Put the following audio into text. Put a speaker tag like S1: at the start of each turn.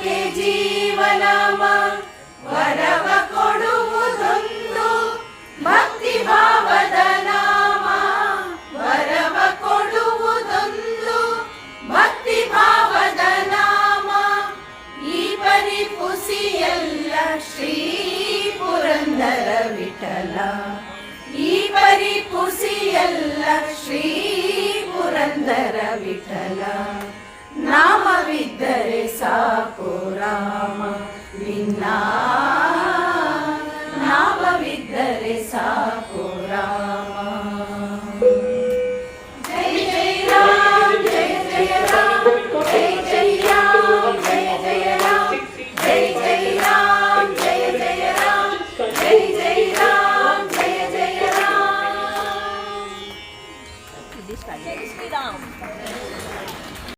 S1: ಜೀವಕ್ಕೆ ಜೀವನಾಮ ವರವ ಕೊಡುವುದೊಂದು ಭಕ್ತಿ ಭಾವದ ನಾಮ. ವರವ ಕೊಡುವುದೊಂದು ಭಕ್ತಿ ಭಾವದ ನಾಮ. ಈ ಪರಿಪುಸಿಯಲ್ಲ ಶ್ರೀ ಪುರಂದರ ವಿಠಲ. ಈ ಪರಿಪುಸಿಯಲ್ಲ ಶ್ರೀ ಪುರಂದರ ವಿಠಲ. ನಾಮವಿದ್ದರೆ ಸಾಕು